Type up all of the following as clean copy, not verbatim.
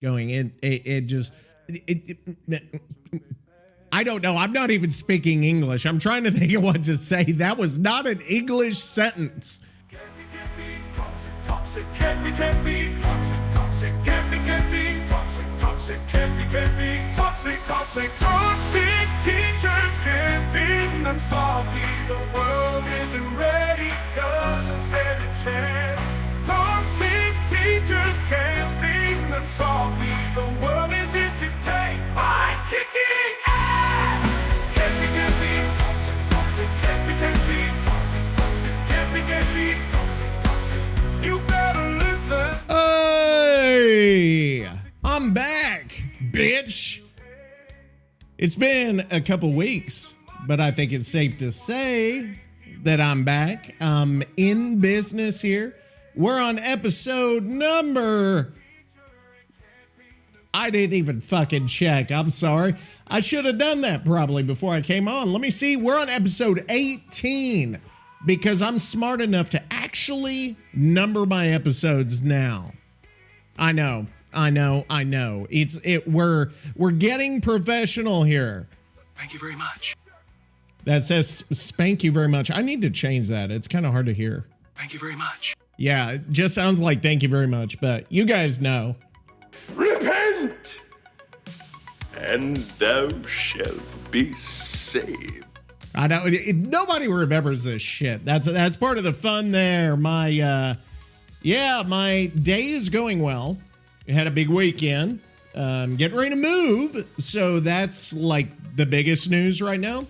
going. I don't know. I'm not even speaking English. I'm trying to think of what to say. That was not an English sentence. Toxic can be toxic teachers can't beat them softly. The world isn't ready, doesn't stand a chance. Toxic teachers can't beat them softly. The world is his to take by kicking ass. Can be toxic, can be toxic. You better listen. Hey, I'm back, bitch. It's been a couple weeks, but I think it's safe to say that I'm back. I'm in business here. We're on episode number... I didn't even fucking check. I'm sorry. I should have done that probably before I came on. Let me see. We're on episode 18 because I'm smart enough to actually number my episodes now. I know. We're getting professional here. Thank you very much. That says spank you very much. I need to change that. It's kind of hard to hear. Thank you very much. Yeah, it just sounds like thank you very much, but you guys know. Repent, and thou shalt be saved. I know nobody remembers this shit. That's part of the fun there. My day is going well. I had a big weekend. Getting ready to move, so that's like the biggest news right now.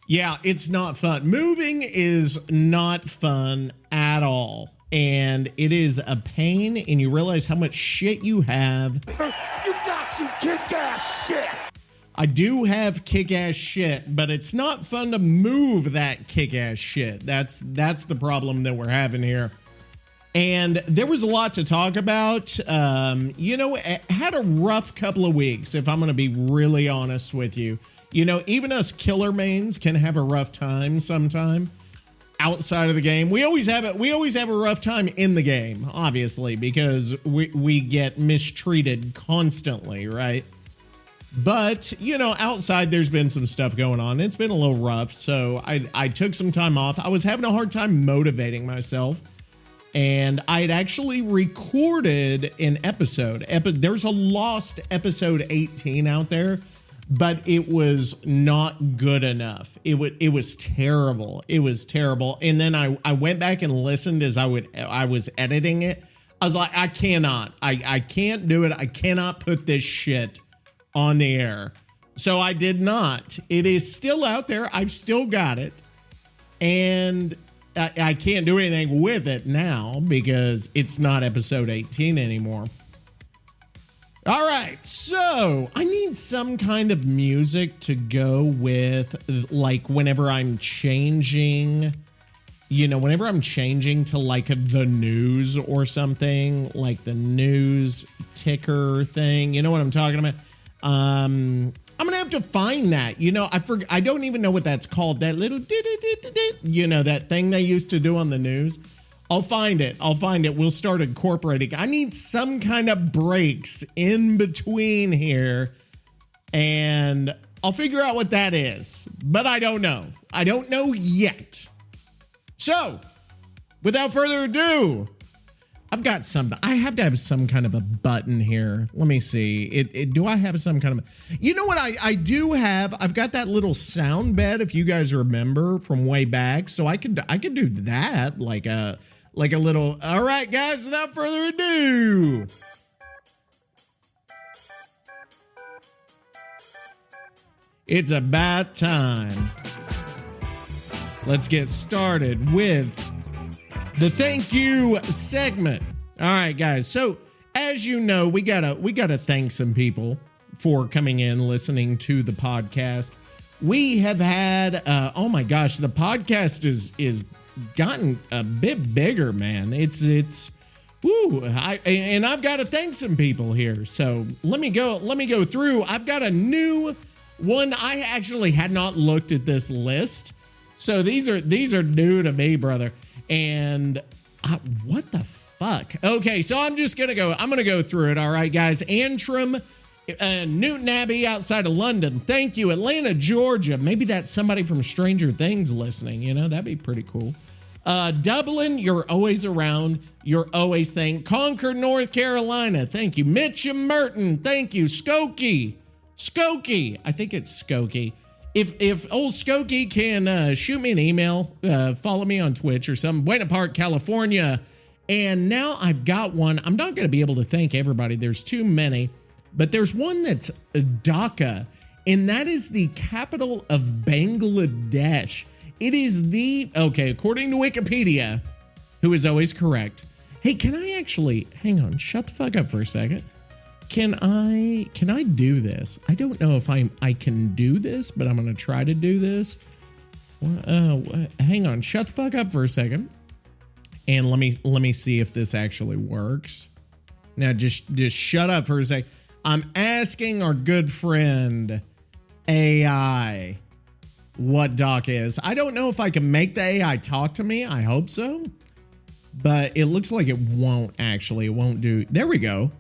Yeah, it's not fun. Moving is not fun at all. And it is a pain, and you realize how much shit you have. You got some kick-ass shit. I do have kick-ass shit, but it's not fun to move that kick-ass shit. That's the problem that we're having here. And there was a lot to talk about. I had a rough couple of weeks, if I'm going to be really honest with you. You know, even us killer mains can have a rough time sometime outside of the game. We always have a rough time in the game, obviously, because we get mistreated constantly, right? But, outside there's been some stuff going on. It's been a little rough, so I took some time off. I was having a hard time motivating myself. And I had actually recorded an episode. There's a lost episode 18 out there, but it was not good enough. It was terrible. It was terrible. And then I went back and listened as I was editing it. I was like, I can't do it. I cannot put this shit on the air. So I did not. It is still out there. I've still got it. And I can't do anything with it now because it's not episode 18 anymore. All right, so I need some kind of music to go with, like, whenever I'm changing, whenever I'm changing to, like, the news or something, like the news ticker thing. You know what I'm talking about? I'm gonna have to find that. I don't even know what that's called. That little, that thing they used to do on the news. I'll find it. We'll start incorporating. I need some kind of breaks in between here, and I'll figure out what that is. But I don't know. I don't know yet. So, without further ado, I have to have some kind of a button here. Let me see. Do I have some kind of... You know what I do have? I've got that little sound bed, if you guys remember from way back. So I could do that, like a little... All right, guys, without further ado. It's about time. Let's get started with the thank you segment. All right, guys. So as you know, we gotta thank some people for coming in, listening to the podcast. We have had, oh my gosh, the podcast is gotten a bit bigger, man. And I've got to thank some people here. So let me go through. I've got a new one. I actually had not looked at this list. So these are new to me, brother. And what the fuck fuck? Okay, so I'm gonna go through it. All right, guys. Antrim, Newton Abbey outside of London. Thank you. Atlanta, Georgia. Maybe that's somebody from Stranger Things listening. You know, that'd be pretty cool. Dublin, you're always around. You're always thing. Concord, North Carolina. Thank you. Mitcham Merton. Thank you. Skokie. I think it's Skokie. If old Skokie can shoot me an email, follow me on Twitch or something. Buena Park, California. And now I've got one. I'm not going to be able to thank everybody. There's too many. But there's one that's Dhaka, and that is the capital of Bangladesh. It is according to Wikipedia, who is always correct. Hey, can I actually, hang on, shut the fuck up for a second. Can I do this? I don't know if I can do this, but I'm going to try to do this. Hang on, shut the fuck up for a second. And let me see if this actually works. Now, just shut up for a sec. I'm asking our good friend AI what Doc is. I don't know if I can make the AI talk to me. I hope so. But it looks like it won't actually. It won't do. There we go.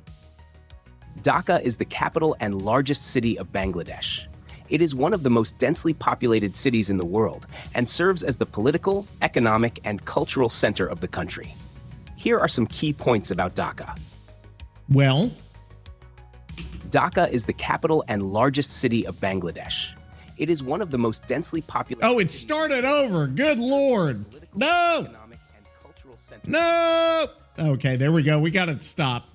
Dhaka is the capital and largest city of Bangladesh. It is one of the most densely populated cities in the world and serves as the political, economic, and cultural center of the country. Here are some key points about Dhaka. Well, Dhaka is the capital and largest city of Bangladesh. It is one of the most densely populated. Oh, it started over. Good Lord. No. No. Okay, there we go. We got it stopped.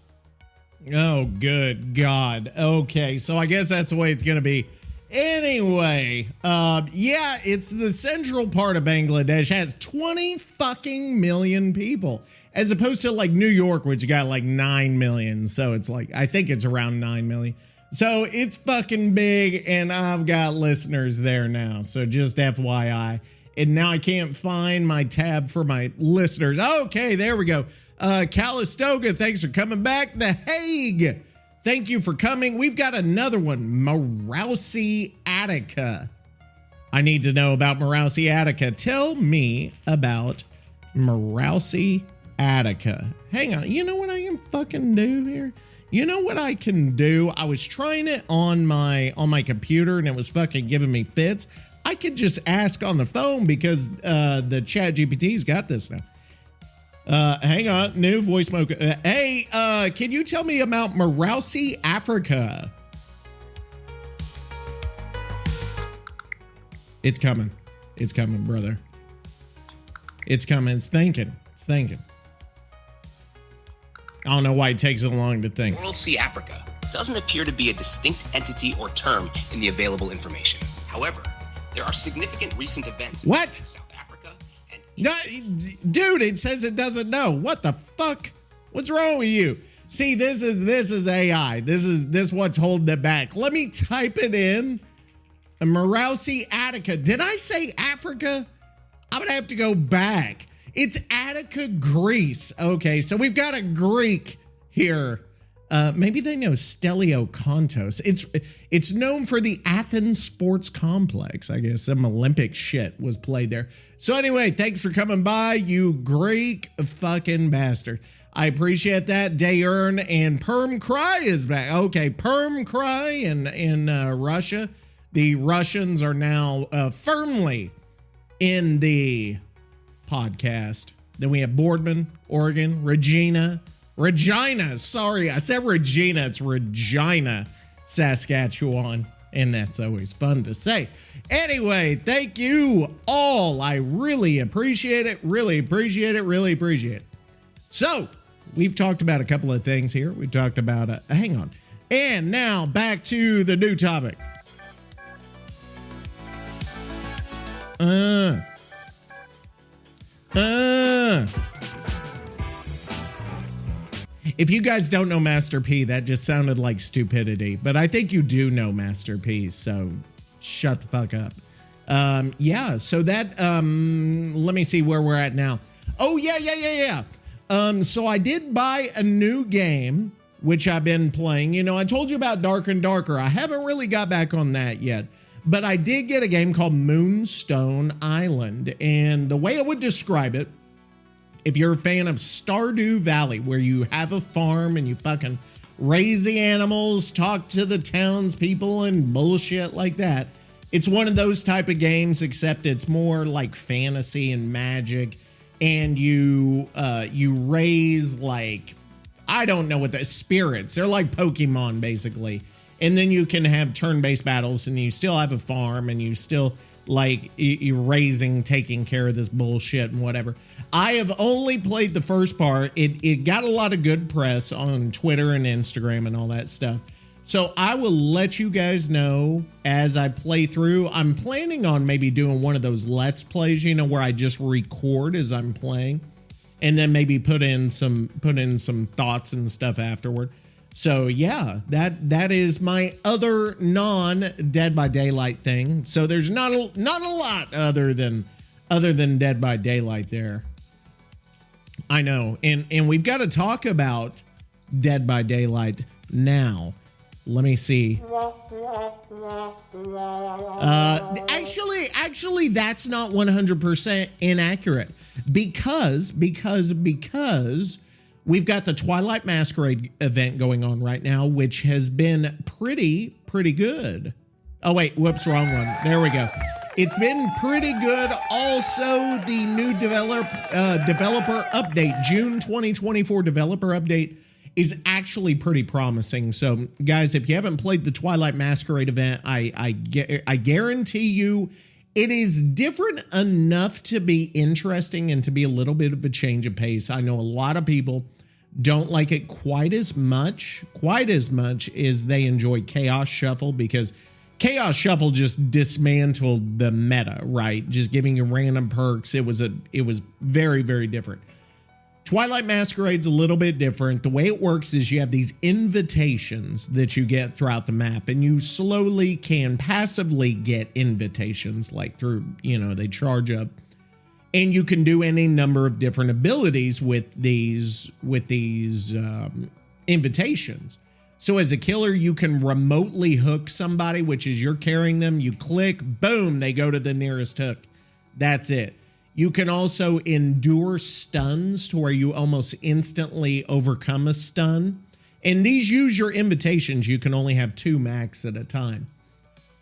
Oh, good God. Okay, so I guess that's the way it's going to be. Anyway, yeah, it's the central part of Bangladesh. It has 20 fucking million people, as opposed to like New York, which got like 9 million. So it's like, I think it's around 9 million. So it's fucking big, and I've got listeners there now. So just FYI. And now I can't find my tab for my listeners. Okay, there we go. Calistoga, thanks for coming back. The Hague, thank you for coming. We've got another one, Marousi Attica. I need to know about Marousi Attica. Tell me about Marousi Attica. Hang on, you know what I can fucking do here? You know what I can do? I was trying it on my computer and it was fucking giving me fits. I could just ask on the phone because the chat GPT's got this now. Hang on, new voice mocha. Hey, can you tell me about Marousi, Africa? It's coming. It's coming, brother. It's coming. It's thinking. It's thinking. I don't know why it takes so long to think. World Sea Africa doesn't appear to be a distinct entity or term in the available information. However, there are significant recent events in What? South Africa and No, dude, it says it doesn't know. What the fuck? What's wrong with you? See, this is AI. This what's holding it back. Let me type it in. Marousi Attica. Did I say Africa? I'm gonna have to go back. It's Attica, Greece. Okay, so we've got a Greek here. Maybe they know Steliocontos. It's known for the Athens Sports Complex. I guess some Olympic shit was played there. So anyway, thanks for coming by, you Greek fucking bastard. I appreciate that. Dayern and Perm Cry is back. Okay, Perm Cry in Russia. The Russians are now firmly in the podcast. Then we have Boardman, Oregon, Regina, sorry, I said Regina, it's Regina, Saskatchewan, and that's always fun to say. Anyway, thank you all. I really appreciate it, really appreciate it, really appreciate it. So, we've talked about a couple of things here. We talked about, hang on. And now, back to the new topic. If you guys don't know Master P, that just sounded like stupidity, but I think you do know Master P, so shut the fuck up. Yeah, so that, let me see where we're at now. Oh, yeah. So I did buy a new game, which I've been playing. You know, I told you about Darker and Darker. I haven't really got back on that yet, but I did get a game called Moonstone Island, and the way I would describe it, if you're a fan of Stardew Valley, where you have a farm and you fucking raise the animals, talk to the townspeople and bullshit like that, it's one of those type of games, except it's more like fantasy and magic, and you raise, like, I don't know what the spirits. They're like Pokemon, basically. And then you can have turn-based battles, and you still have a farm, and you still, like, you're raising, taking care of this bullshit and whatever. I have only played the first part. It got a lot of good press on Twitter and Instagram and all that stuff. So I will let you guys know as I play through. I'm planning on maybe doing one of those Let's Plays, you know, where I just record as I'm playing, and then maybe put in some thoughts and stuff afterward. So yeah, that is my other non-Dead by Daylight thing. So there's not a lot other than Dead by Daylight there. I know, and we've got to talk about Dead by Daylight now. Let me see. Actually, that's not 100% inaccurate, because we've got the Twilight Masquerade event going on right now, which has been pretty good. Oh wait, whoops, wrong one. There we go. It's been pretty good. Also, the new developer update, June 2024 developer update, is actually pretty promising. So, guys, if you haven't played the Twilight Masquerade event, I guarantee you it is different enough to be interesting and to be a little bit of a change of pace. I know a lot of people don't like it quite as much as they enjoy Chaos Shuffle, because Chaos Shuffle just dismantled the meta, right? Just giving you random perks. It was very, very different. Twilight Masquerade's a little bit different. The way it works is you have these invitations that you get throughout the map, and you slowly can passively get invitations, like through, you know, they charge up, and you can do any number of different abilities with these invitations. So as a killer, you can remotely hook somebody, which is you're carrying them, you click, boom, they go to the nearest hook. That's it. You can also endure stuns to where you almost instantly overcome a stun. And these use your invitations. You can only have 2 max at a time.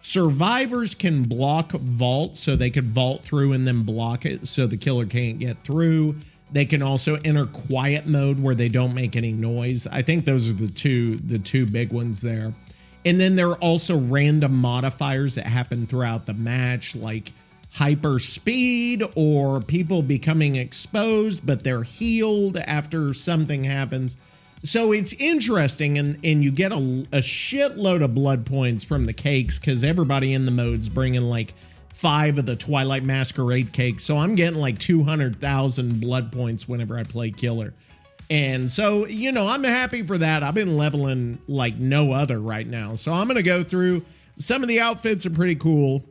Survivors can block vault, so they could vault through and then block it so the killer can't get through. They can also enter quiet mode where they don't make any noise. I think those are the two big ones there. And then there are also random modifiers that happen throughout the match, like hyper speed, or people becoming exposed but they're healed after something happens. So it's interesting, and you get a shitload of blood points from the cakes, because everybody in the mode's bringing like 5 of the Twilight Masquerade cakes. So I'm getting like 200,000 blood points whenever I play killer. And so, you know, I'm happy for that. I've been leveling like no other right now. So I'm going to go through. Some of the outfits are pretty cool.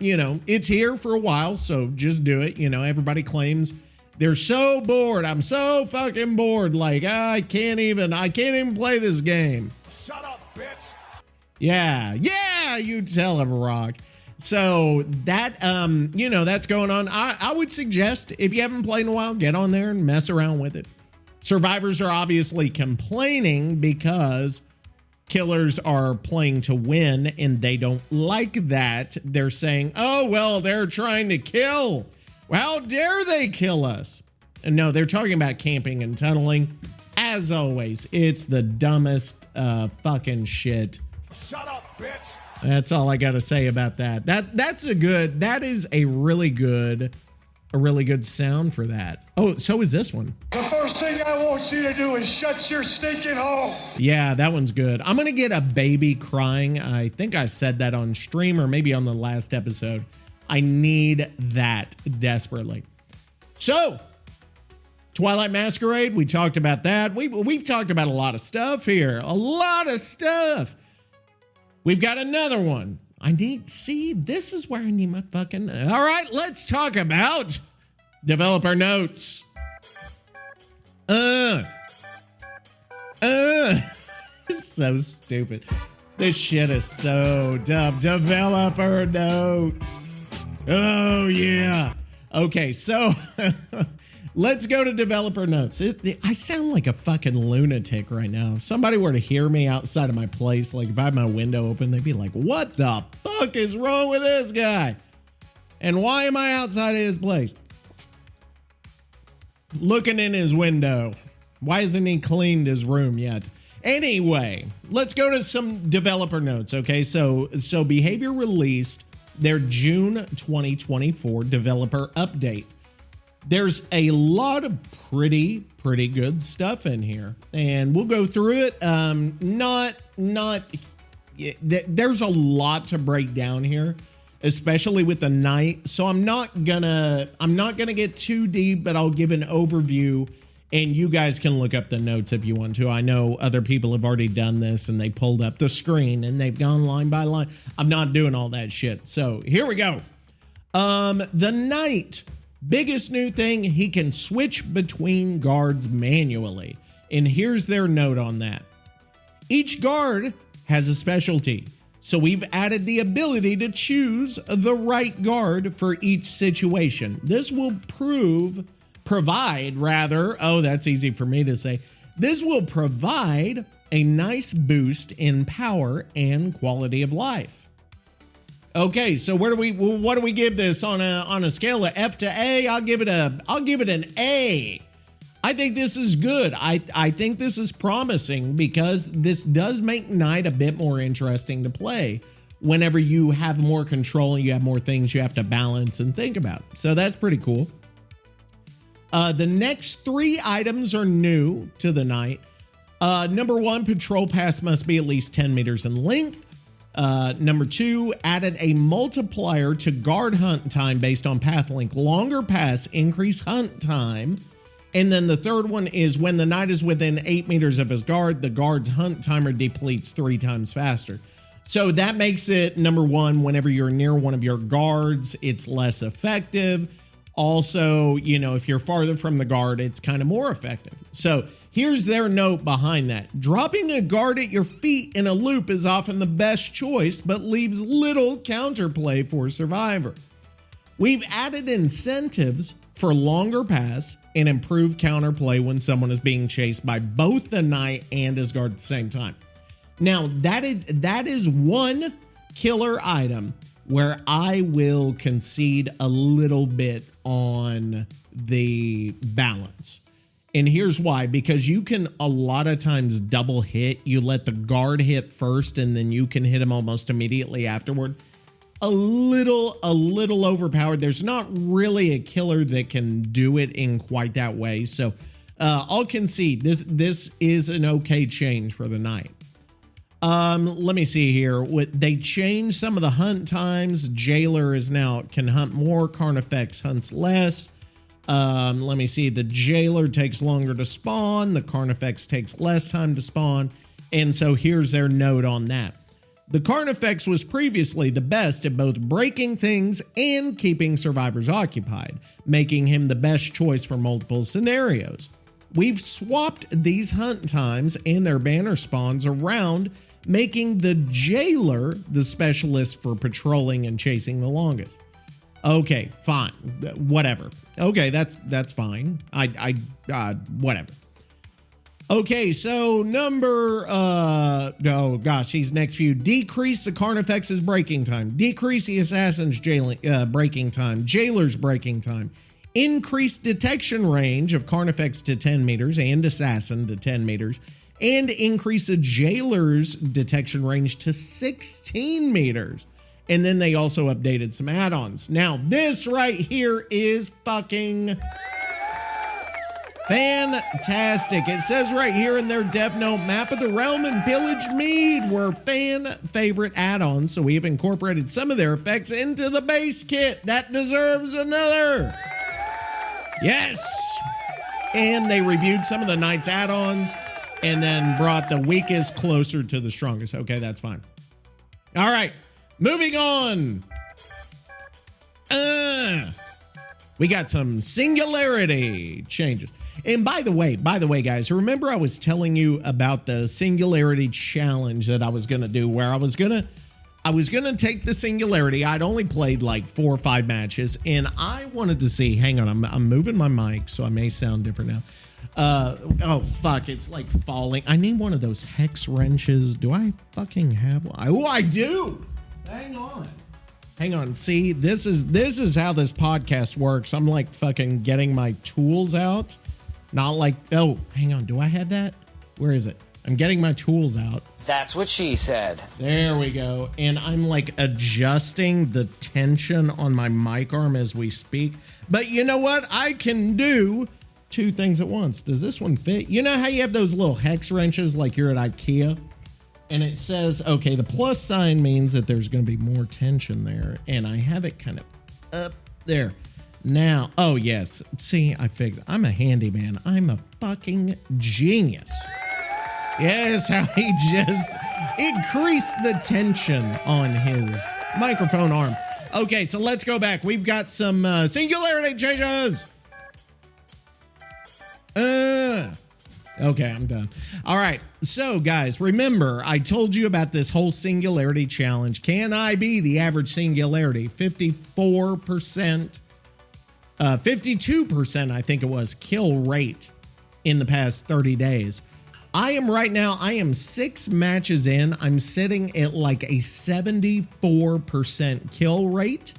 You know, it's here for a while, so just do it. You know, everybody claims they're so bored. I'm so fucking bored. Like, I can't even play this game. Shut up, bitch. Yeah, you tell him, Rock. So that, you know, that's going on. I would suggest, if you haven't played in a while, get on there and mess around with it. Survivors are obviously complaining because killers are playing to win, and they don't like that. They're saying, oh, well, they're trying to kill. How dare they kill us? And no, they're talking about camping and tunneling. As always, it's the dumbest fucking shit. Shut up, bitch. That's all I got to say about that. That is a really good sound for that. Oh, so is this one. The first thing I want you to do is shut your stinking hole. Yeah, that one's good. I'm going to get a baby crying. I think I said that on stream or maybe on the last episode. I need that desperately. So, Twilight Masquerade, we talked about that. We've talked about a lot of stuff here. A lot of stuff. We've got another one. This is where I need my fucking... All right, let's talk about developer notes. It's so stupid. This shit is so dumb. Developer notes. Oh, yeah. Okay, so Let's go to developer notes. I sound like a fucking lunatic right now. If somebody were to hear me outside of my place, like if I had my window open, they'd be like, what the fuck is wrong with this guy? And why am I outside of his place? Looking in his window. Why hasn't he cleaned his room yet? Anyway, let's go to some developer notes, okay? So Behavior released their June 2024 developer update. There's a lot of pretty good stuff in here, and we'll go through it. There's a lot to break down here, especially with the night. So I'm not gonna get too deep, but I'll give an overview, and you guys can look up the notes if you want to. I know other people have already done this, and they pulled up the screen and they've gone line by line. I'm not doing all that shit. So here we go. The Knight. Biggest new thing, he can switch between guards manually. And here's their note on that. Each guard has a specialty, so we've added the ability to choose the right guard for each situation. This will provide, oh, that's easy for me to say. This will provide a nice boost in power and quality of life. Okay, so what do we give this on a scale of F to A? I'll give it an A. I think this is good. I think this is promising because this does make Knight a bit more interesting to play whenever you have more control and you have more things you have to balance and think about. So that's pretty cool. The next 3 items are new to the Knight. Number 1, patrol pass must be at least 10 meters in length. Number 2, added a multiplier to guard hunt time based on path length. Longer pass increase hunt time. And then the third one is when the Knight is within 8 meters of his guard, the guard's hunt timer depletes 3 times faster. So that makes it, number 1, whenever you're near one of your guards, it's less effective. Also, if you're farther from the guard, it's kind of more effective. So here's their note behind that. Dropping a guard at your feet in a loop is often the best choice, but leaves little counterplay for Survivor. We've added incentives for longer pass and improved counterplay when someone is being chased by both the Knight and his guard at the same time. Now, that is one killer item where I will concede a little bit on the balance. And here's why, because you can a lot of times double hit. You let the guard hit first and then you can hit him almost immediately afterward. A little overpowered. There's not really a killer that can do it in quite that way. So I'll concede this is an okay change for the Knight. Let me see here. They changed some of the hunt times. Jailer is now can hunt more. Carnifex hunts less. Let me see. The Jailer takes longer to spawn. The Carnifex takes less time to spawn. And so here's their note on that. The Carnifex was previously the best at both breaking things and keeping survivors occupied, making him the best choice for multiple scenarios. We've swapped these hunt times and their banner spawns around, making the Jailer the specialist for patrolling and chasing the longest. Okay, fine. Whatever. Okay, that's fine. Whatever. Okay, so these next few. Decrease the Carnifex's breaking time. Decrease the Assassin's breaking time. Jailer's breaking time. Increase detection range of Carnifex to 10 meters and Assassin to 10 meters. And increase the Jailer's detection range to 16 meters. And then they also updated some add-ons. Now, this right here is fucking fantastic. It says right here in their dev note, Map of the Realm and Pillage Mead were fan favorite add-ons, so we have incorporated some of their effects into the base kit. That deserves another. Yes. And they reviewed some of the Knight's add-ons and then brought the weakest closer to the strongest. Okay, that's fine. All right, moving on. We got some Singularity changes. And by the way, guys, remember I was telling you about the Singularity challenge that I was going to do, where I was going to I was going to take the Singularity. I'd only played like 4 or 5 matches, and I wanted to see, hang on, I'm moving my mic, so I may sound different now. Oh, fuck, it's like falling. I need one of those hex wrenches. Do I fucking have one? Oh, I do. Hang on. See, this is how this podcast works. I'm like fucking getting my tools out. Not like, oh, hang on. Do I have that? Where is it? I'm getting my tools out. That's what she said. There we go. And I'm like adjusting the tension on my mic arm as we speak. But you know what? I can do 2 things at once. Does this one fit? You know how you have those little hex wrenches like you're at IKEA? And it says, okay, the plus sign means that there's going to be more tension there. And I have it kind of up there. Now, oh yes. See, I figured I'm a handyman. I'm a fucking genius. Yes, how he just increased the tension on his microphone arm. Okay, so let's go back. We've got some Singularity changes. Okay, I'm done. All right, so guys, remember, I told you about this whole Singularity challenge. Can I be the average Singularity? 54%, 52%, I think it was, kill rate in the past 30 days. I am 6 matches in. I'm sitting at like a 74% kill rate.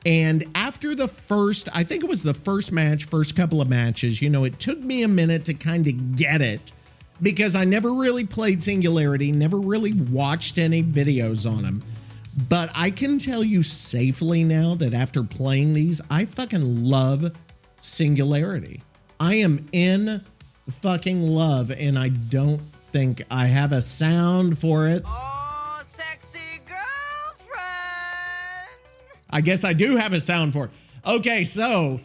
And after the first, I think it was the first couple of matches, you know, it took me a minute to kind of get it because I never really played Singularity, never really watched any videos on them. But I can tell you safely now that after playing these, I fucking love Singularity. I am in fucking love, and I don't think I have a sound for it. Oh, sexy girlfriend. I guess I do have a sound for it. Okay, so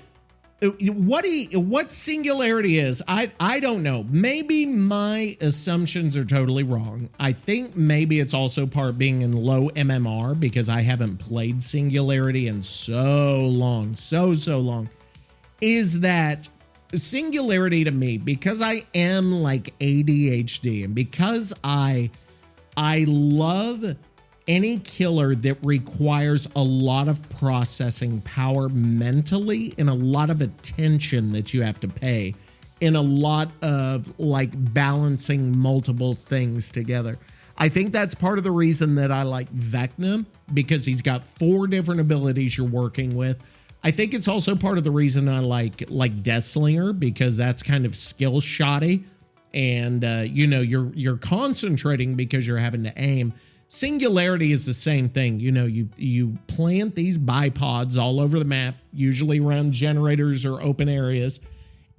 what Singularity is, I don't know. Maybe my assumptions are totally wrong. I think maybe it's also part being in low MMR because I haven't played Singularity in so long, so long, is that Singularity to me, because I am like ADHD and because I love any killer that requires a lot of processing power mentally and a lot of attention that you have to pay and a lot of like balancing multiple things together. I think that's part of the reason that I like Vecna, because he's got 4 different abilities you're working with. I think it's also part of the reason I like Deathslinger, because that's kind of skill shoddy, and you know, you're concentrating because you're having to aim. Singularity is the same thing. You know, you plant these bipods all over the map, usually around generators or open areas,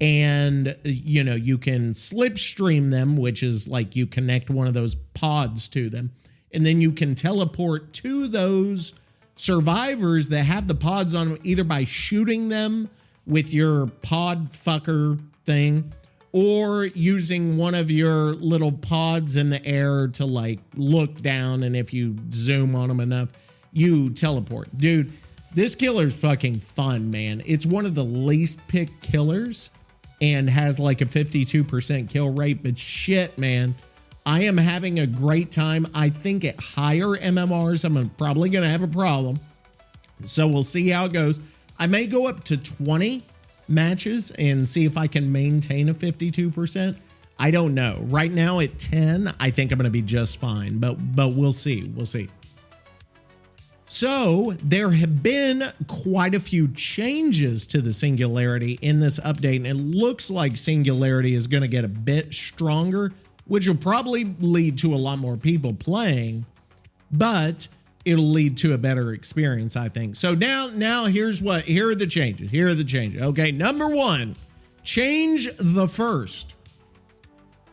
and you know, you can slipstream them, which is like you connect one of those pods to them, and then you can teleport to those survivors that have the pods on them either by shooting them with your pod fucker thing or using one of your little pods in the air to like look down, and if you zoom on them enough, you teleport. Dude, this killer's fucking fun, man. It's one of the least picked killers and has like a 52% kill rate, but shit, man, I am having a great time. I think at higher MMRs, I'm probably going to have a problem. So we'll see how it goes. I may go up to 20 matches and see if I can maintain a 52%. I don't know. Right now at 10, I think I'm going to be just fine, but we'll see. We'll see. So there have been quite a few changes to the Singularity in this update, and it looks like Singularity is going to get a bit stronger, which will probably lead to a lot more people playing, but it'll lead to a better experience, I think. So now here are the changes. Okay, number 1, change the first.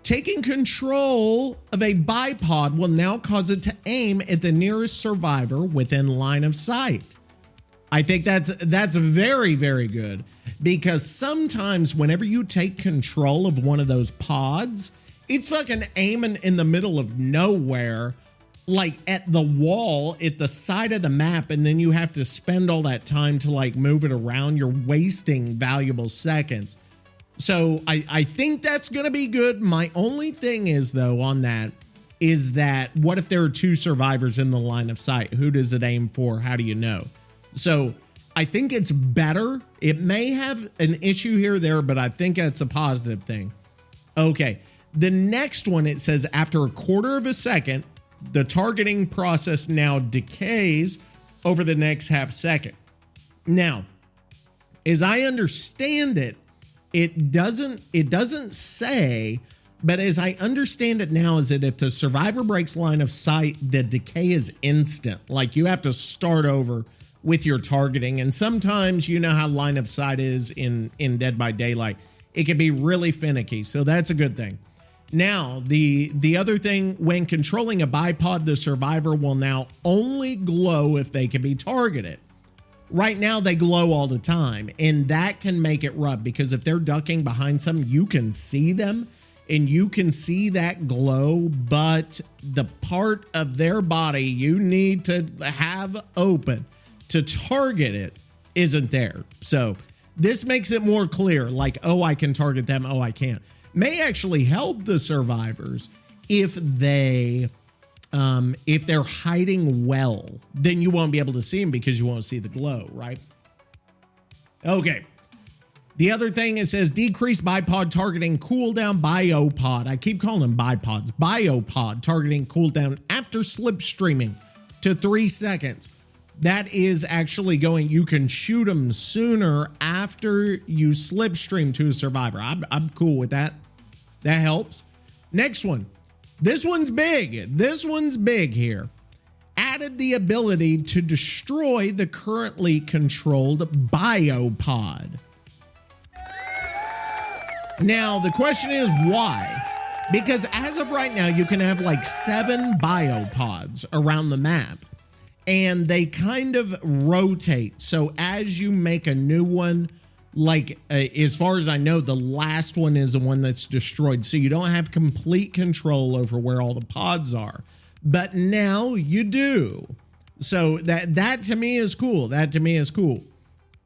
Taking control of a bipod will now cause it to aim at the nearest survivor within line of sight. I think that's very, very good, because sometimes whenever you take control of one of those pods, it's fucking aiming in the middle of nowhere, like at the wall at the side of the map, and then you have to spend all that time to like move it around. You're wasting valuable seconds. So I think that's going to be good. My only thing is, though, on that is that what if there are two survivors in the line of sight? Who does it aim for? How do you know? So I think it's better. It may have an issue here or there, but I think that's a positive thing. Okay. The next one, it says after a quarter of a second, the targeting process now decays over the next half second. Now, as I understand it, it doesn't say, but as I understand it now, is that if the survivor breaks line of sight, the decay is instant. Like you have to start over with your targeting. And sometimes you know how line of sight is in Dead by Daylight. It can be really finicky. So that's a good thing. Now, the other thing, when controlling a bipod, the survivor will now only glow if they can be targeted. Right now, they glow all the time, and that can make it rough because if they're ducking behind something, you can see them and you can see that glow, but the part of their body you need to have open to target it isn't there. So this makes it more clear, like, oh, I can target them, oh, I can't. May actually help the survivors if they're hiding well, then you won't be able to see them because you won't see the glow, right? Okay. The other thing, it says decrease bipod targeting cooldown biopod. I keep calling them bipods. Biopod targeting cooldown after slipstreaming to 3 seconds. That is actually going, you can shoot them sooner after you slipstream to a survivor. I'm cool with that. That helps. Next one. This one's big. This one's big here. Added the ability to destroy the currently controlled biopod. Now, the question is why? Because as of right now, you can have like 7 biopods around the map. And they kind of rotate. So as you make a new one, like as far as I know, the last one is the one that's destroyed. So you don't have complete control over where all the pods are. But now you do. So that to me is cool. That to me is cool.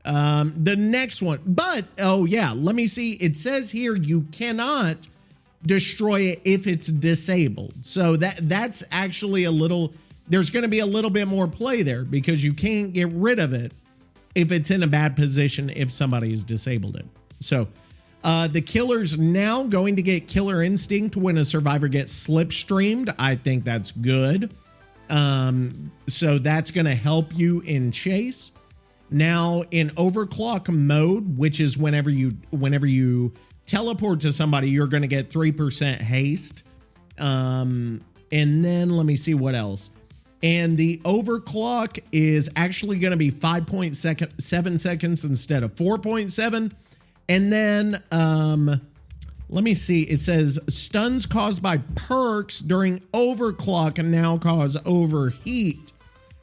The next one. But, oh yeah, let me see. It says here you cannot destroy it if it's disabled. So that's actually a little... There's going to be a little bit more play there because you can't get rid of it if it's in a bad position if somebody's disabled it. So the killer's now going to get killer instinct when a survivor gets slipstreamed. I think that's good. So that's going to help you in chase. Now in overclock mode, which is whenever you teleport to somebody, you're going to get 3% haste. And then let me see what else. And the overclock is actually going to be 5.7 seconds instead of 4.7. And then, let me see. It says stuns caused by perks during overclock and now cause overheat,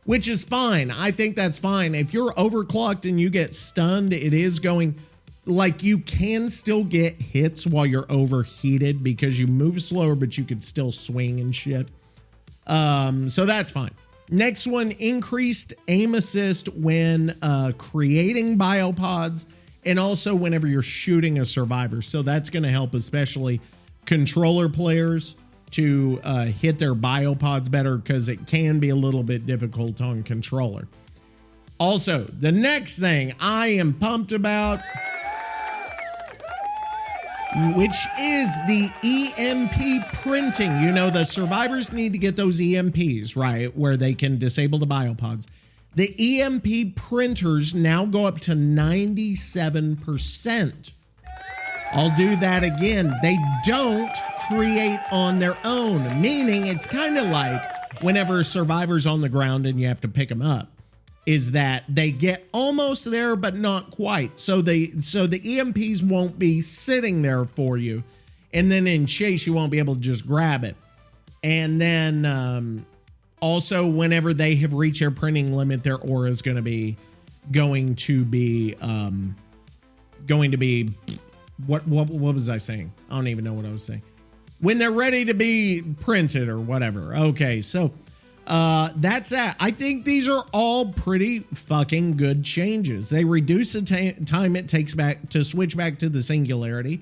which is fine. I think that's fine. If you're overclocked and you get stunned, it is going, like, you can still get hits while you're overheated because you move slower, but you could still swing and shit. So that's fine. Next one, increased aim assist when creating biopods and also whenever you're shooting a survivor. So that's going to help especially controller players to hit their biopods better because it can be a little bit difficult on controller. Also, the next thing I am pumped about, which is the EMP printing. You know, the survivors need to get those EMPs, right, where they can disable the biopods. The EMP printers now go up to 97%. I'll do that again. They don't create on their own, meaning it's kind of like whenever a survivor's on the ground and you have to pick them up, is that they get almost there, but not quite. So the EMPs won't be sitting there for you. And then in chase, you won't be able to just grab it. And then also, whenever they have reached their printing limit, their aura is going to be what was I saying? I don't even know what I was saying. When they're ready to be printed or whatever. Okay, so that's that. I think these are all pretty fucking good changes. They reduce the time it takes back to switch back to the Singularity.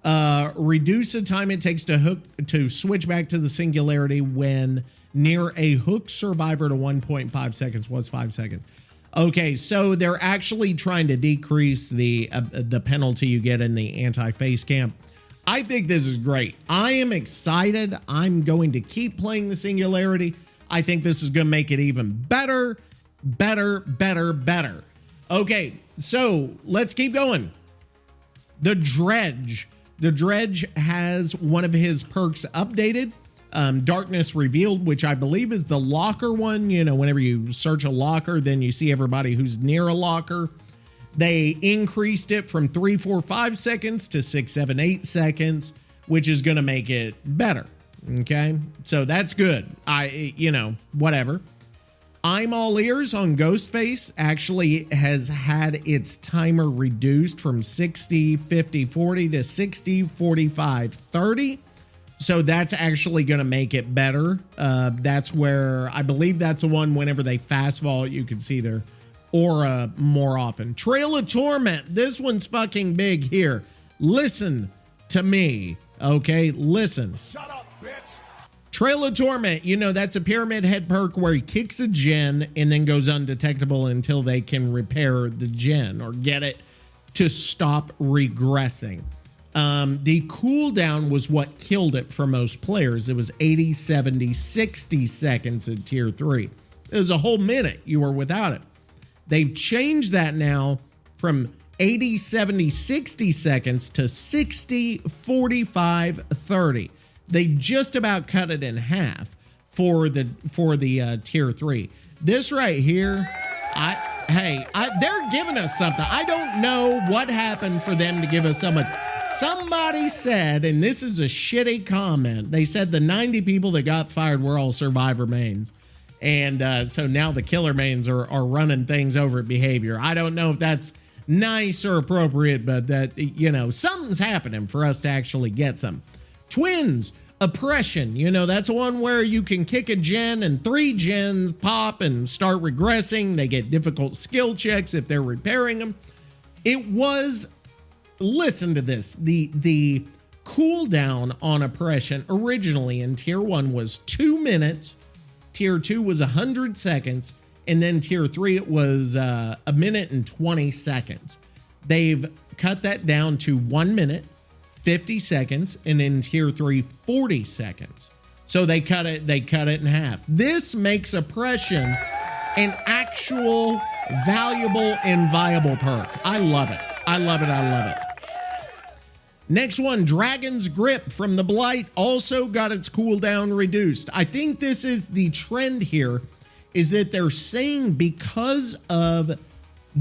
Reduce the time it takes to switch back to the Singularity when near a hook survivor to 1.5 seconds was 5 seconds. Okay, so they're actually trying to decrease the penalty you get in the anti-face camp. I think this is great. I am excited. I'm going to keep playing the Singularity. I think this is going to make it even better. Okay, so let's keep going. The Dredge. The Dredge has one of his perks updated. Darkness Revealed, which I believe is the locker one. You know, whenever you search a locker, then you see everybody who's near a locker. They increased it from 3, 4, 5 seconds to 6, 7, 8 seconds, which is going to make it better. Okay, so that's good. Whatever. I'm all ears on Ghostface actually has had its timer reduced from 60, 50, 40 to 60, 45, 30. So that's actually going to make it better. That's where I believe that's the one whenever they fast vault, you can see their aura more often. Trail of Torment. This one's fucking big here. Listen to me. Okay, listen. Shut up, bitch. Trail of Torment, you know, that's a Pyramid Head perk where he kicks a gen and then goes undetectable until they can repair the gen or get it to stop regressing. The cooldown was what killed it for most players. It was 80, 70, 60 seconds in tier 3. It was a whole minute you were without it. They've changed that now from 80, 70, 60 seconds to 60, 45, 30. They just about cut it in half for the tier 3. This right here, they're giving us something. I don't know what happened for them to give us so much. Somebody said, and this is a shitty comment, they said the 90 people that got fired were all survivor mains. And so now the killer mains are running things over at behavior. I don't know if that's nice or appropriate, but that, you know, something's happening for us to actually get some. Twins, Oppression, you know, that's one where you can kick a gen and 3 gens pop and start regressing. They get difficult skill checks if they're repairing them. It was, listen to this, the cooldown on Oppression originally in tier 1 was 2 minutes, tier 2 was 100 seconds, and then tier 3 it was a minute and 20 seconds. They've cut that down to 1 minute, 50 seconds, and in tier 3 40 seconds. So they cut it in half. This makes Oppression an actual valuable and viable perk. I love it. I love it. Next one, Dragon's Grip from the Blight also got its cooldown reduced. I think this is the trend here, is that they're saying because of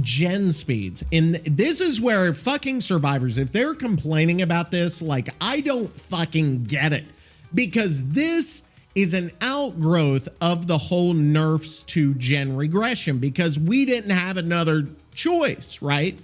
gen speeds, and this is where fucking survivors, if they're complaining about this, like, I don't fucking get it, because this is an outgrowth of the whole nerfs to gen regression, because we didn't have another choice, right?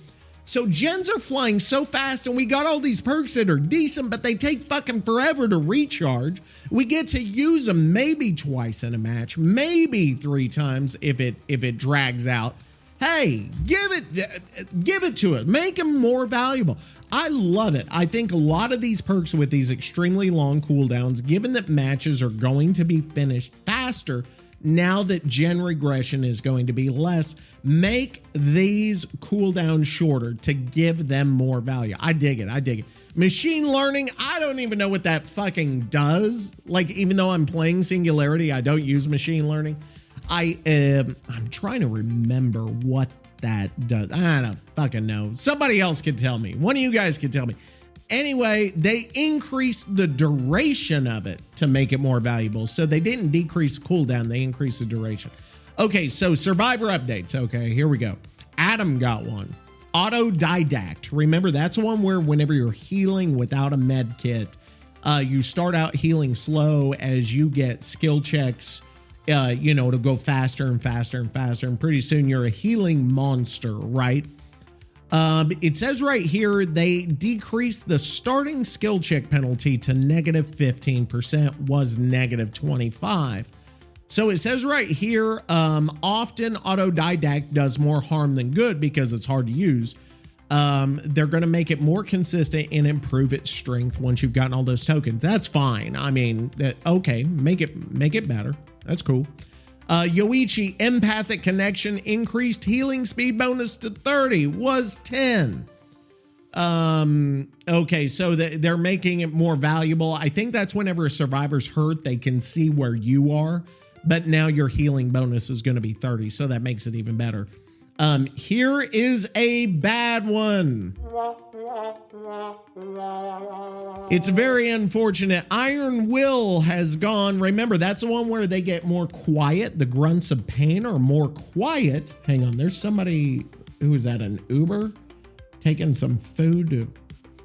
So gens are flying so fast, and we got all these perks that are decent, but they take fucking forever to recharge. We get to use them maybe twice in a match, maybe 3 times if it drags out. Hey, give it to it. Make them more valuable. I love it. I think a lot of these perks with these extremely long cooldowns, given that matches are going to be finished faster, now that gen regression is going to be less, make these cooldowns shorter to give them more value. I dig it. Machine learning, I don't even know what that fucking does. Like, even though I'm playing Singularity, I don't use machine learning. I'm trying to remember what that does. I don't fucking know. Somebody else could tell me. One of you guys could tell me. Anyway, they increased the duration of it to make it more valuable. So they didn't decrease cooldown, they increased the duration. Okay, so survivor updates. Okay, here we go. Adam got one. Autodidact. Remember, that's one where whenever you're healing without a med kit, you start out healing slow as you get skill checks, to go faster and faster and faster. And pretty soon you're a healing monster, right? It says right here, they decreased the starting skill check penalty to negative 15%, was negative 25. So it says right here, often Autodidact does more harm than good because it's hard to use. They're going to make it more consistent and improve its strength once you've gotten all those tokens. That's fine. I mean, okay, make it better. That's cool. Yoichi empathic connection increased healing speed bonus to 30 was 10. Okay, so they're making it more valuable. I think that's whenever a survivor's hurt, they can see where you are, but now your healing bonus is going to be 30, so that makes it even better. Here is a bad one. It's very unfortunate. Iron Will has gone. Remember, that's the one where they get more quiet. The grunts of pain are more quiet. Hang on, there's somebody who is at an Uber taking some food to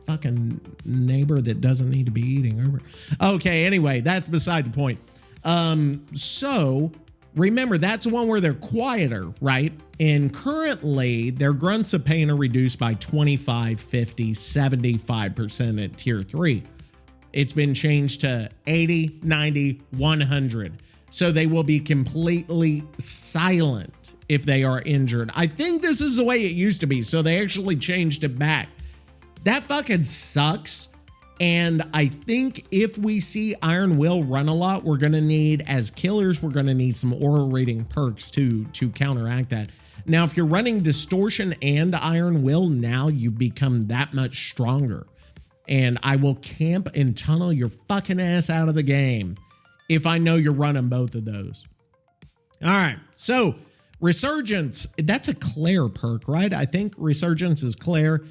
fucking neighbor that doesn't need to be eating Uber. Okay, anyway, that's beside the point. So remember, that's the one where they're quieter, right? And currently, their grunts of pain are reduced by 25, 50, 75% at tier 3. It's been changed to 80, 90, 100. So they will be completely silent if they are injured. I think this is the way it used to be, so they actually changed it back. That fucking sucks. And I think if we see Iron Will run a lot, we're going to need, as killers, we're going to need some aura reading perks to counteract that. Now, if you're running Distortion and Iron Will, now you become that much stronger. And I will camp and tunnel your fucking ass out of the game if I know you're running both of those. All right, so Resurgence, that's a Claire perk, right? I think Resurgence is Claire.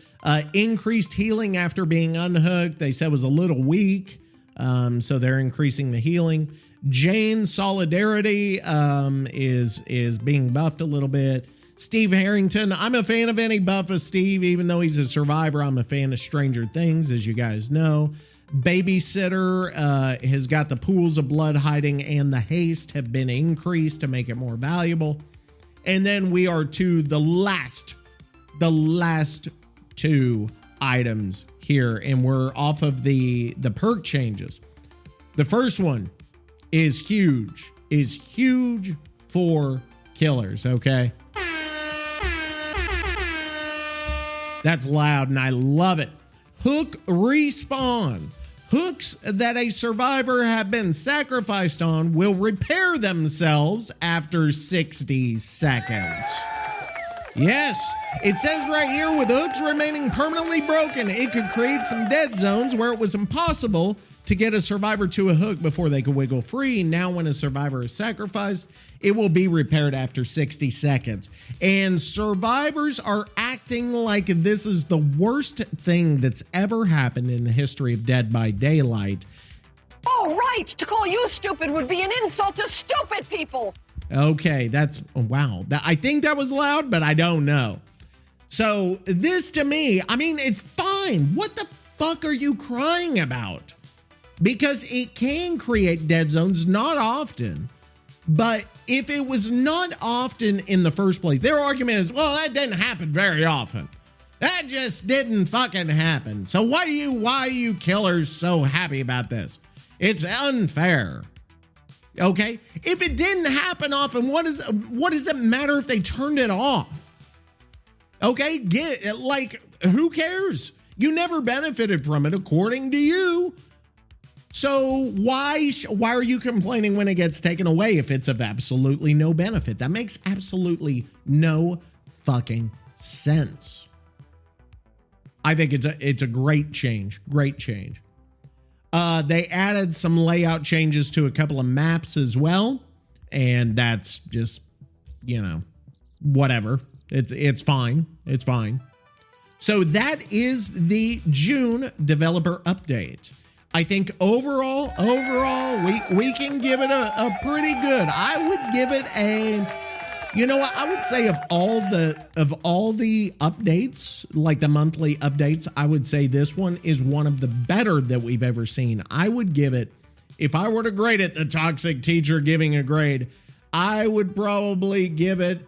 Increased healing after being unhooked. They said was a little weak, so they're increasing the healing. Jane Solidarity is being buffed a little bit. Steve Harrington, I'm a fan of any buff of Steve, even though he's a survivor. I'm a fan of Stranger Things, as you guys know. Babysitter has got the pools of blood hiding and the haste have been increased to make it more valuable. And then we are to the last two items here, and we're off of the perk changes. The first one is huge for killers, okay? That's loud and I love it. Hook respawn. Hooks that a survivor have been sacrificed on will repair themselves after 60 seconds. Yes, it says right here, with hooks remaining permanently broken, it could create some dead zones where it was impossible to get a survivor to a hook before they could wiggle free. Now, when a survivor is sacrificed, it will be repaired after 60 seconds. And survivors are acting like this is the worst thing that's ever happened in the history of Dead by Daylight. Oh, right! To call you stupid would be an insult to stupid people! Okay, that's, wow. I think that was loud, but I don't know. So this to me, I mean, it's fine. What the fuck are you crying about? Because it can create dead zones, not often. But if it was not often in the first place, their argument is, well, that didn't happen very often. That just didn't fucking happen. So why are you killers so happy about this? It's unfair. Okay? If it didn't happen often, what does it matter if they turned it off? Okay? Who cares? You never benefited from it according to you. So why are you complaining when it gets taken away if it's of absolutely no benefit? That makes absolutely no fucking sense. I think it's a great change. Great change. They added some layout changes to a couple of maps as well, and that's just, whatever. It's fine. It's fine. So that is the June developer update. I think overall, we can give it a pretty good. I would give it I would say of all the updates, like the monthly updates, I would say this one is one of the better that we've ever seen. I would give it, if I were to grade it, the toxic teacher giving a grade, I would probably give it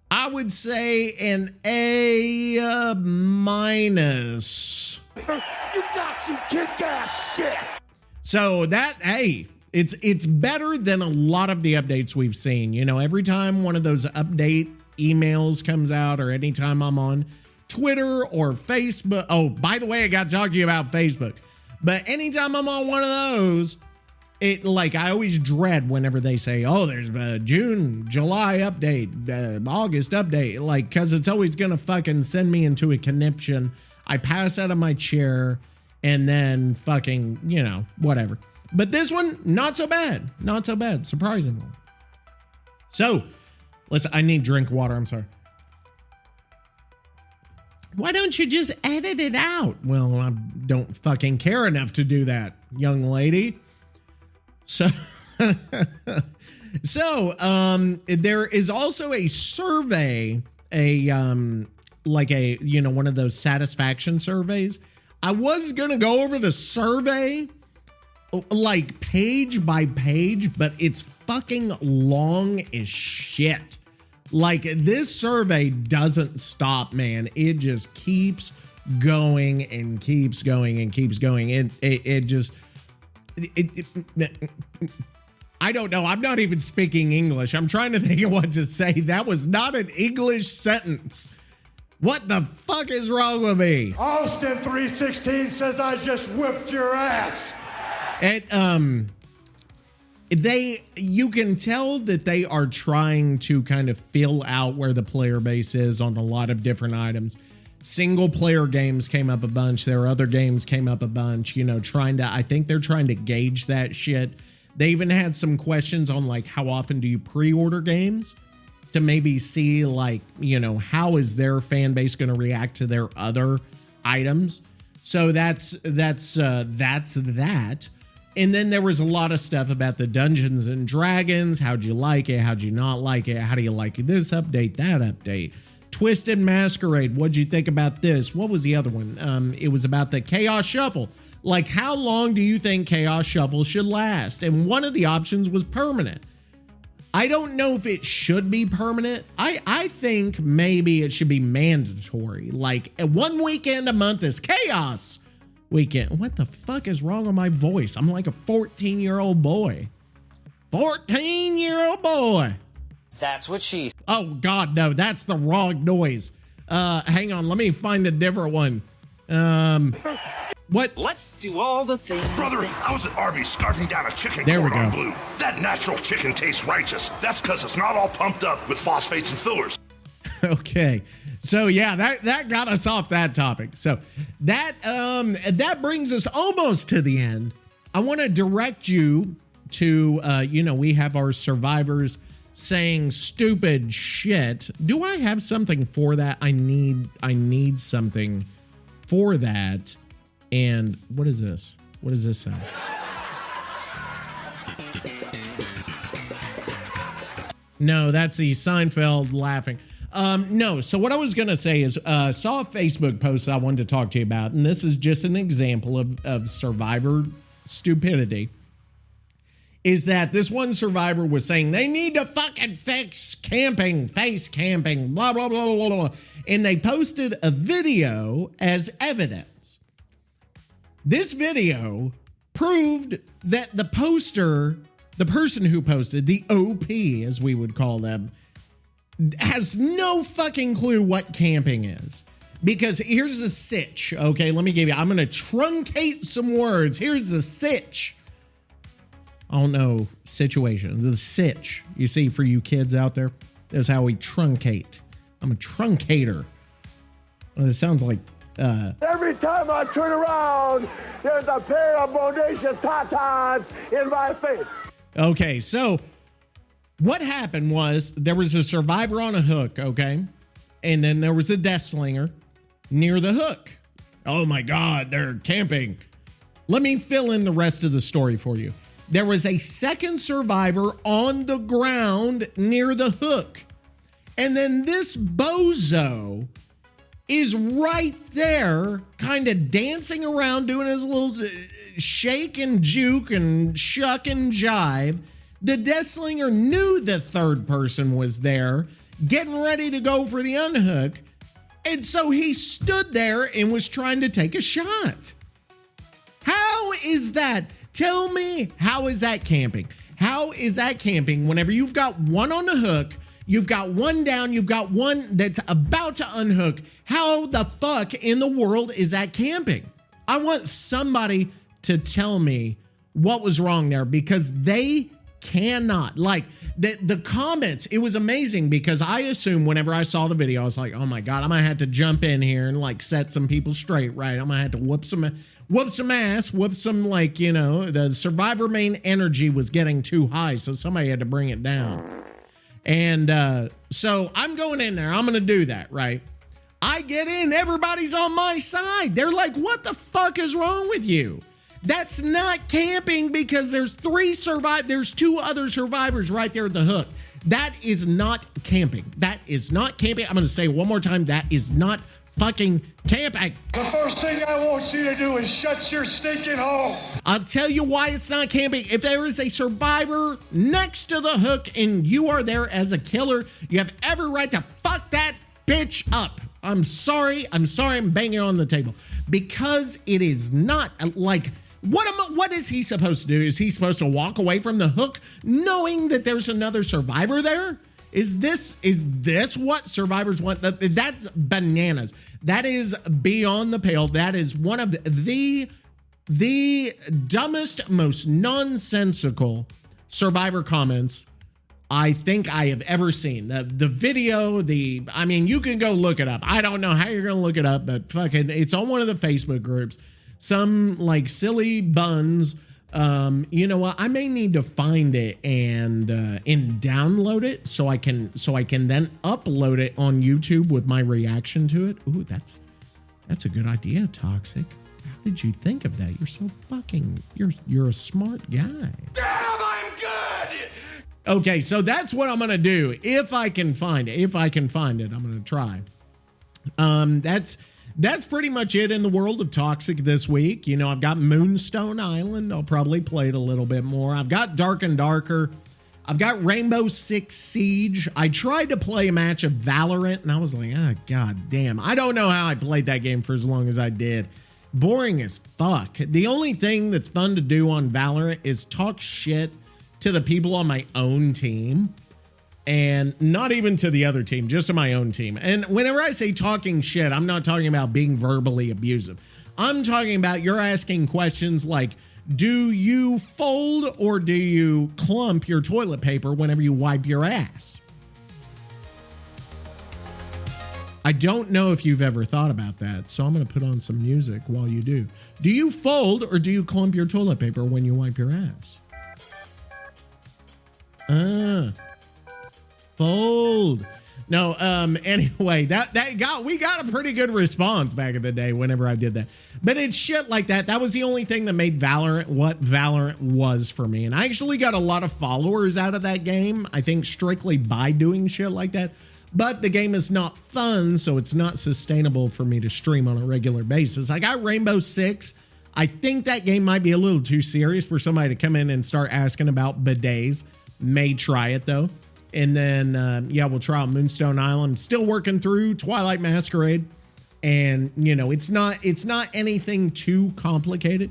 I would say an A minus. You got some kick-ass shit! So it's better than a lot of the updates we've seen. Every time one of those update emails comes out or anytime I'm on Twitter or Facebook. Oh, by the way, I got to talk to you about Facebook. But anytime I'm on one of those, it like I always dread whenever they say, oh, there's a June, July update, August update, like, because it's always going to fucking send me into a conniption. I pass out of my chair and then fucking, you know, whatever. But this one, not so bad. Not so bad, surprisingly. So, listen, I need drink water. I'm sorry. Why don't you just edit it out? Well, I don't fucking care enough to do that, young lady. So, there is also a survey, like a, you know, one of those satisfaction surveys. I was going to go over the survey, like page by page, but it's fucking long as shit. Like, this survey doesn't stop, man. It just keeps going and keeps going and keeps going. I don't know. I'm not even speaking English. I'm trying to think of what to say. That was not an English sentence. What the fuck is wrong with me? Austin 316 says I just whipped your ass. And, you can tell that they are trying to kind of fill out where the player base is on a lot of different items. Single player games came up a bunch. There are other games came up a bunch, you know, I think they're trying to gauge that shit. They even had some questions on like, how often do you pre-order games to maybe see like, you know, how is their fan base going to react to their other items? So that's that. And then there was a lot of stuff about the Dungeons and Dragons. How'd you like it? How'd you not like it? How do you like this update, that update? Twisted Masquerade. What'd you think about this? What was the other one? It was about the Chaos Shuffle. Like, how long do you think Chaos Shuffle should last? And one of the options was permanent. I don't know if it should be permanent. I think maybe it should be mandatory. Like, 1 weekend a month is Chaos Weekend. What the fuck is wrong with my voice? I'm like a 14-year-old boy. 14-year-old boy. That's what she... Oh, God, no. That's the wrong noise. Hang on. Let me find a different one. What? Let's do all the things. Brother, I was at Arby's scarfing down a chicken There we cordon go. bleu. That natural chicken tastes righteous. That's because it's not all pumped up with phosphates and fillers. Okay. So yeah, that got us off that topic. So that brings us almost to the end. I want to direct you to you know, we have our survivors saying stupid shit. Do I have something for that? I need something for that. And what is this? What does this sound? No, that's the Seinfeld laughing. No, so what I was going to say is, saw a Facebook post I wanted to talk to you about, and this is just an example of survivor stupidity, is that this one survivor was saying they need to fucking fix camping, face camping, blah, blah, blah, blah, blah, and they posted a video as evidence. This video proved that the person who posted, the OP, as we would call them, has no fucking clue what camping is. Because here's the sitch, okay? I'm going to truncate some words. Here's the sitch. Oh no, situation. The sitch. You see, for you kids out there, that's how we truncate. I'm a truncator. Well, it sounds like... Every time I turn around, there's a pair of bodacious tatas in my face. Okay, so... what happened was there was a survivor on a hook, okay? And then there was a death slinger near the hook. Oh my God, they're camping. Let me fill in the rest of the story for you. There was a second survivor on the ground near the hook. And then this bozo is right there kind of dancing around doing his little shake and juke and shuck and jive. The death slinger knew the third person was there, getting ready to go for the unhook, and so he stood there and was trying to take a shot. How is that? Tell me, how is that camping? How is that camping whenever you've got one on the hook, You've got one down. You've got one that's about to unhook. How the fuck in the world is that camping? I want somebody to tell me what was wrong there, because they cannot. Like the comments, it was amazing, because I assumed whenever I saw the video, I was like, oh my God, I'm gonna have to jump in here and like set some people straight, right? I'm gonna have to whoop some ass, whoop some, like, you know, the survivor main energy was getting too high, so somebody had to bring it down. And so I'm going in there. I'm going to do that, right? I get in. Everybody's on my side. They're like, what the fuck is wrong with you? That's not camping, because there's there's 2 other survivors right there at the hook. That is not camping. That is not camping. I'm going to say it one more time. That is not fucking camping. The first thing I want you to do is shut your stinking hole. I'll tell you why it's not camping. If there is a survivor next to the hook and you are there as a killer, you have every right to fuck that bitch up. I'm sorry. I'm banging on the table, because it is not like, what is he supposed to do? Is he supposed to walk away from the hook knowing that there's another survivor there? Is this what survivors want? That's bananas. That is beyond the pale. That is one of the dumbest, most nonsensical survivor comments I think I have ever seen. The video, I mean, you can go look it up. I don't know how you're going to look it up, but fucking, it's on one of the Facebook groups. Some like silly buns. You know what? I may need to find it and download it so I can then upload it on YouTube with my reaction to it. Ooh, that's a good idea, Toxic. How did you think of that? You're so fucking, you're a smart guy. Damn, I'm good! Okay, so that's what I'm gonna do if I can find it. I'm gonna try. That's pretty much it in the world of Toxic this week. You know, I've got Moonstone Island. I'll probably play it a little bit more. I've got Dark and Darker. I've got Rainbow Six Siege. I tried to play a match of Valorant, and I was like, oh, god damn. I don't know how I played that game for as long as I did. Boring as fuck. The only thing that's fun to do on Valorant is talk shit to the people on my own team. And not even to the other team, just to my own team. And whenever I say talking shit, I'm not talking about being verbally abusive. I'm talking about you're asking questions like, do you fold or do you clump your toilet paper whenever you wipe your ass? I don't know if you've ever thought about that, so I'm going to put on some music while you do. Do you fold or do you clump your toilet paper when you wipe your ass? Fold. No, anyway, we got a pretty good response back in the day whenever I did that. But it's shit like that. That was the only thing that made Valorant what Valorant was for me. And I actually got a lot of followers out of that game, I think strictly by doing shit like that. But the game is not fun, so it's not sustainable for me to stream on a regular basis. I got Rainbow Six. I think that game might be a little too serious for somebody to come in and start asking about bidets. May try it though. And then, yeah, we'll try out Moonstone Island. Still working through Twilight Masquerade. And, you know, it's not anything too complicated.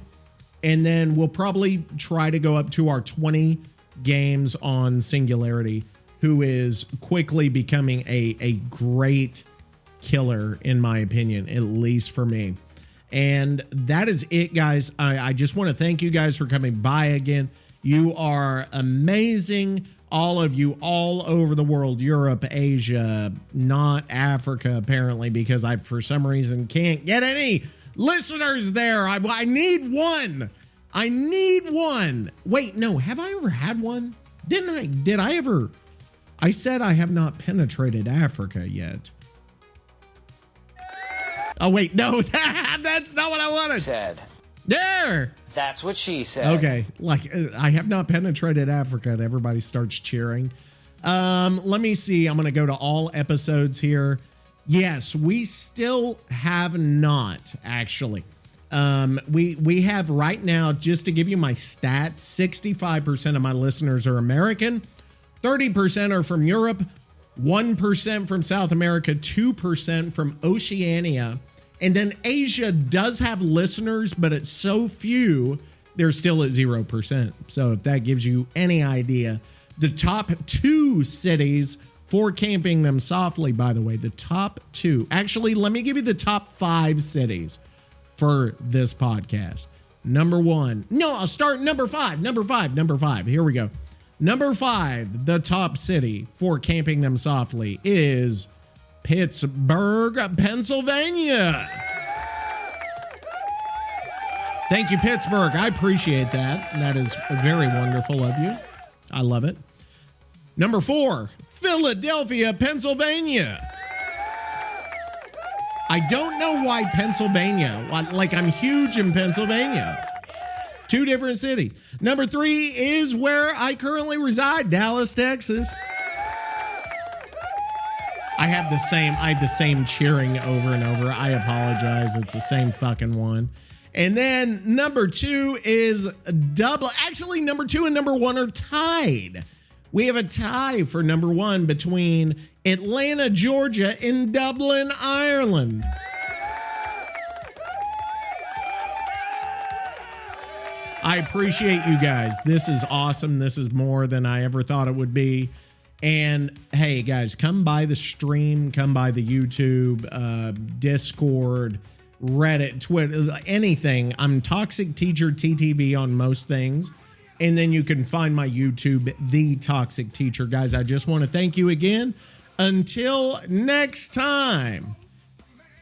And then we'll probably try to go up to our 20 games on Singularity, who is quickly becoming a great killer, in my opinion, at least for me. And that is it, guys. I just want to thank you guys for coming by again. You are amazing. All of you all over the world, Europe, Asia, not Africa, apparently, because I, for some reason, can't get any listeners there. I need one. I need one. Wait, no, have I ever had one? Did I ever? I said I have not penetrated Africa yet. Oh, wait, no, that's not what I wanted. Said. There. That's what she said. Okay, like I have not penetrated Africa, and everybody starts cheering. Let me see. I'm going to go to all episodes here. Yes, we still have not, actually. We have right now, just to give you my stats, 65% of my listeners are American, 30% are from Europe, 1% from South America, 2% from Oceania. And then Asia does have listeners, but it's so few, they're still at 0%. So if that gives you any idea, the top 2 cities for camping them softly, by the way. The top 2. Actually, let me give you the top 5 cities for this podcast. Number 1. No, I'll start number 5. Number 5. Here we go. Number 5, the top city for camping them softly is Pittsburgh, Pennsylvania. Thank you, Pittsburgh. I appreciate that. That is very wonderful of you. I love it. Number 4, Philadelphia, Pennsylvania. I don't know why Pennsylvania. Like, I'm huge in Pennsylvania. 2 different cities. Number 3 is where I currently reside, Dallas, Texas. I have the same cheering over and over. I apologize. It's the same fucking one. And then number 2 is double. Actually, number 2 and number 1 are tied. We have a tie for number 1 between Atlanta, Georgia, and Dublin, Ireland. I appreciate you guys. This is awesome. This is more than I ever thought it would be. And hey, guys, come by the stream, come by the YouTube, Discord, Reddit, Twitter, anything. I'm Toxic Teacher TTV on most things. And then you can find my YouTube, The Toxic Teacher. Guys, I just want to thank you again. Until next time,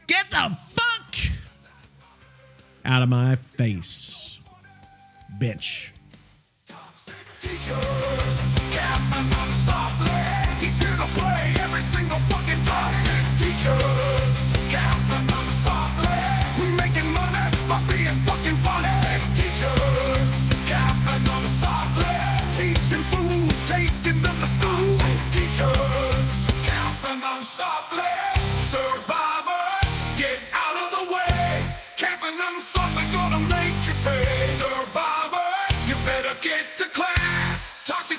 get the fuck out of my face, bitch. Teachers, Captain on softly. He's here to play every single fucking toxic teachers. Captain on softly. Making money by being fucking funny. Teachers, Captain on softly. Teaching fools, taking them to school. Teachers, Captain on softly. Survivors, get out of the way. Captain on softly gonna make you pay. Survivors, you better get to class. Toxic